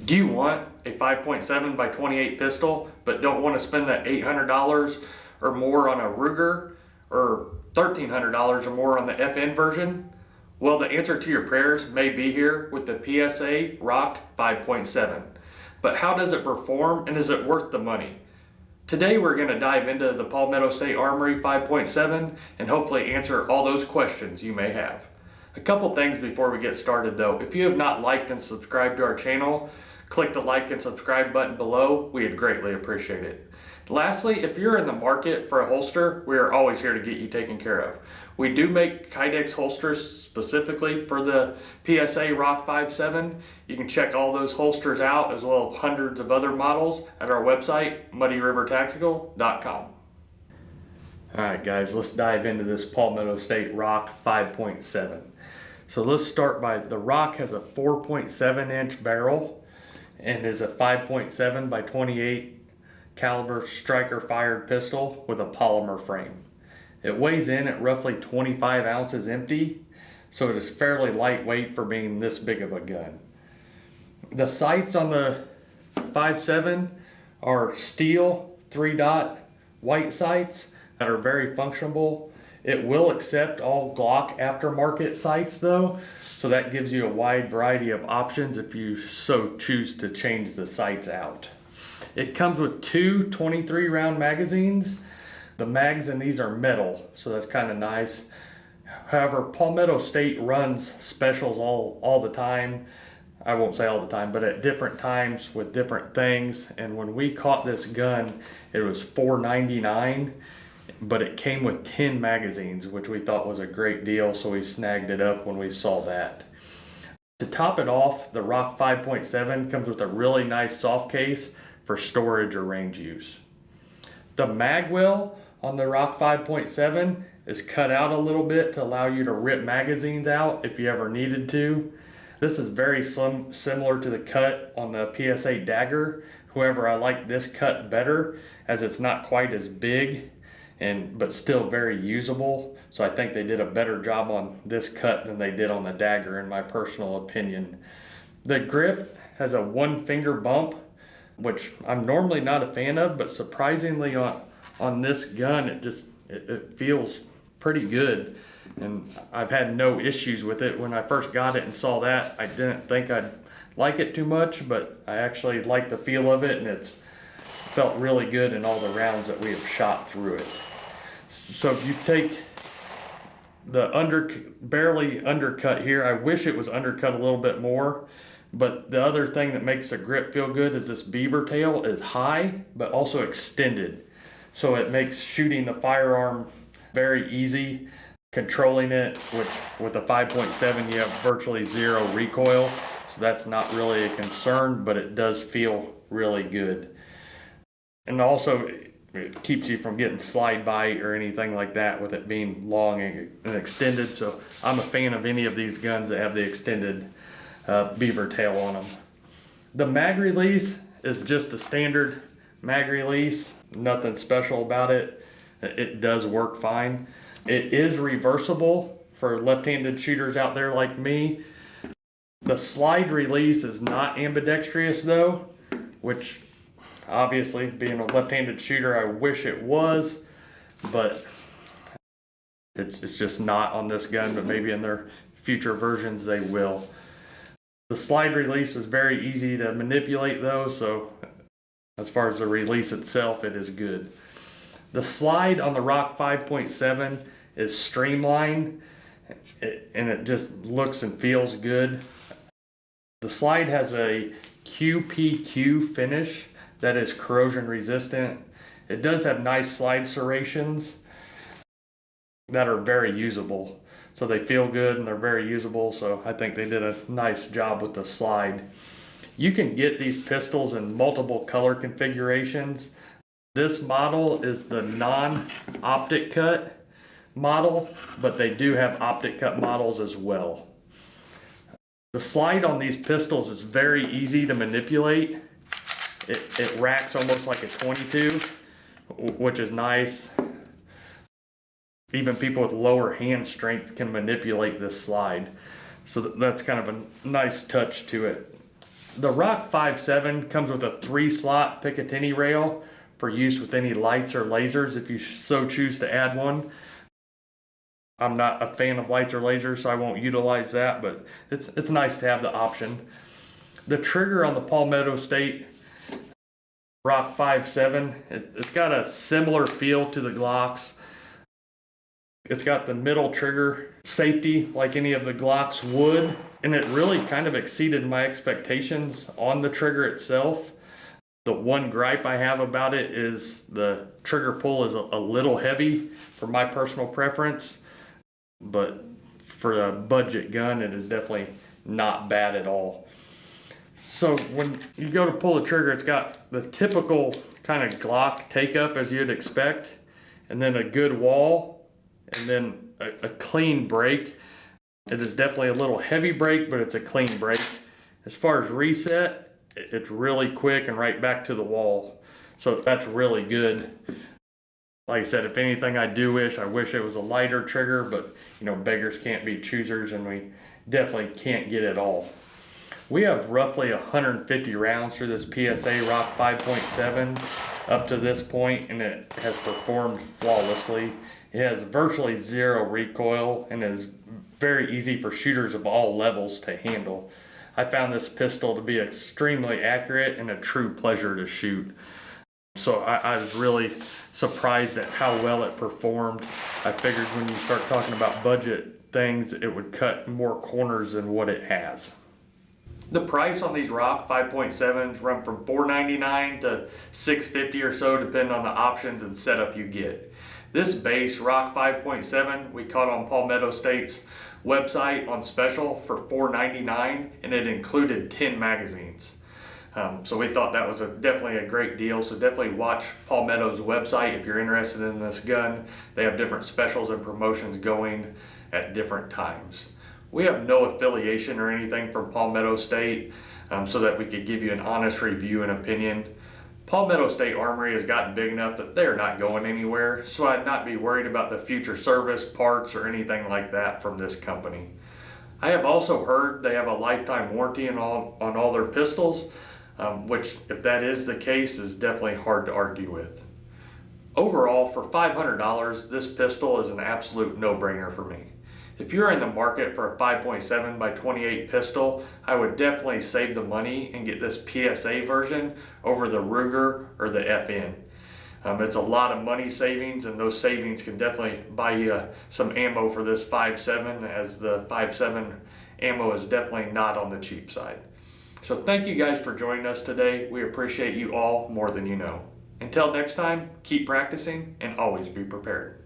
Do you want a 5.7 by 28 pistol, but don't want to spend that $800 or more on a Ruger, or $1,300 or more on the FN version? Well, the answer to your prayers may be here with the PSA Rock 5.7. But how does it perform, and is it worth the money? Today we're going to dive into the Palmetto State Armory 5.7 and hopefully answer all those questions you may have. A couple things before we get started though. If you have not liked and subscribed to our channel, click the like and subscribe button below. We'd greatly appreciate it. Lastly, if you're in the market for a holster, we are always here to get you taken care of. We do make Kydex holsters specifically for the PSA Rock 5.7. You can check all those holsters out as well as hundreds of other models at our website, muddyrivertactical.com. Alright guys, let's dive into this Palmetto State Rock 5.7. So let's start by, the Rock has a 4.7 inch barrel and is a 5.7 by 28 caliber striker fired pistol with a polymer frame. It weighs in at roughly 25 ounces empty, so it is fairly lightweight for being this big of a gun. The sights on the 5.7 are steel 3-dot white sights that are very functional. It will accept all Glock aftermarket sights though, so that gives you a wide variety of options if you so choose to change the sights out. It comes with two 23 round magazines. The mags in these are metal, so that's kind of nice. However, Palmetto State runs specials all the time. I won't say all the time, but at different times with different things. And when we caught this gun, it was $4.99, but it came with 10 magazines, which we thought was a great deal, so we snagged it up when we saw that. To top it off, the Rock 5.7 comes with a really nice soft case for storage or range use. The mag well on the Rock 5.7 is cut out a little bit to allow you to rip magazines out if you ever needed to. This is very similar to the cut on the PSA Dagger. However, I like this cut better as it's not quite as big but still very usable. So I think they did a better job on this cut than they did on the Dagger in my personal opinion. The grip has a 1-finger bump, which I'm normally not a fan of, but surprisingly on this gun it feels pretty good, and I've had no issues with it. When I first got it and saw that, I didn't think I'd like it too much, but I actually like the feel of it, and it's felt really good in all the rounds that we have shot through it. So if you take the barely undercut here, I wish it was undercut a little bit more. But the other thing that makes the grip feel good is this beaver tail is high, but also extended. So it makes shooting the firearm very easy. Controlling it, which with the 5.7 you have virtually zero recoil. So that's not really a concern, but it does feel really good. And also it keeps you from getting slide bite or anything like that with it being long and extended. So I'm a fan of any of these guns that have the extended beaver tail on them. The mag release is just a standard mag release, nothing special about it. It does work fine. It is reversible for left-handed shooters out there like me. The slide release is not ambidextrous though, which obviously being a left-handed shooter I wish it was, but it's just not on this gun, but maybe in their future versions they will. The slide release is very easy to manipulate though, so as far as the release itself, it is good. The slide on the Rock 5.7 is streamlined, and it just looks and feels good. The slide has a QPQ finish that is corrosion resistant. It does have nice slide serrations that are very usable. So they feel good and they're very usable, so I think they did a nice job with the slide. You can get these pistols in multiple color configurations. This model is the non-optic cut model, but they do have optic cut models as well. The slide on these pistols is very easy to manipulate. It racks almost like a 22, which is nice. Even people with lower hand strength can manipulate this slide. So that's kind of a nice touch to it. The Rock 5.7 comes with a 3-slot Picatinny rail for use with any lights or lasers if you so choose to add one. I'm not a fan of lights or lasers, so I won't utilize that, but it's nice to have the option. The trigger on the Palmetto State Rock 5.7, it's got a similar feel to the Glocks. It's got the middle trigger safety like any of the Glocks would, and it really kind of exceeded my expectations on the trigger itself. The one gripe I have about it is the trigger pull is a little heavy for my personal preference, but for a budget gun, it is definitely not bad at all. So when you go to pull the trigger, it's got the typical kind of Glock take up as you'd expect, and then a good wall, and then a clean break. It is definitely a little heavy break, but it's a clean break. As far as reset, it's really quick and right back to the wall. So that's really good. Like I said, if anything, I wish it was a lighter trigger, but you know, beggars can't be choosers, and we definitely can't get it all. We have roughly 150 rounds through this PSA Rock 5.7 up to this point, and it has performed flawlessly. It has virtually zero recoil and is very easy for shooters of all levels to handle. I found this pistol to be extremely accurate and a true pleasure to shoot. So I was really surprised at how well it performed. I figured when you start talking about budget things, it would cut more corners than what it has. The price on these Rock 5.7s run from $499 to $650 or so, depending on the options and setup you get. This base Rock 5.7 we caught on Palmetto State's website on special for $499, and it included 10 magazines. So we thought that was definitely a great deal. So definitely watch Palmetto's website if you're interested in this gun. They have different specials and promotions going at different times. We have no affiliation or anything from Palmetto State, so that we could give you an honest review and opinion. Palmetto State Armory has gotten big enough that they're not going anywhere, so I'd not be worried about the future service, parts, or anything like that from this company. I have also heard they have a lifetime warranty on all their pistols, which, if that is the case, is definitely hard to argue with. Overall, for $500, this pistol is an absolute no-brainer for me. If you're in the market for a 5.7x28 pistol, I would definitely save the money and get this PSA version over the Ruger or the FN. It's a lot of money savings, and those savings can definitely buy you some ammo for this 5.7, as the 5.7 ammo is definitely not on the cheap side. So thank you guys for joining us today. We appreciate you all more than you know. Until next time, keep practicing and always be prepared.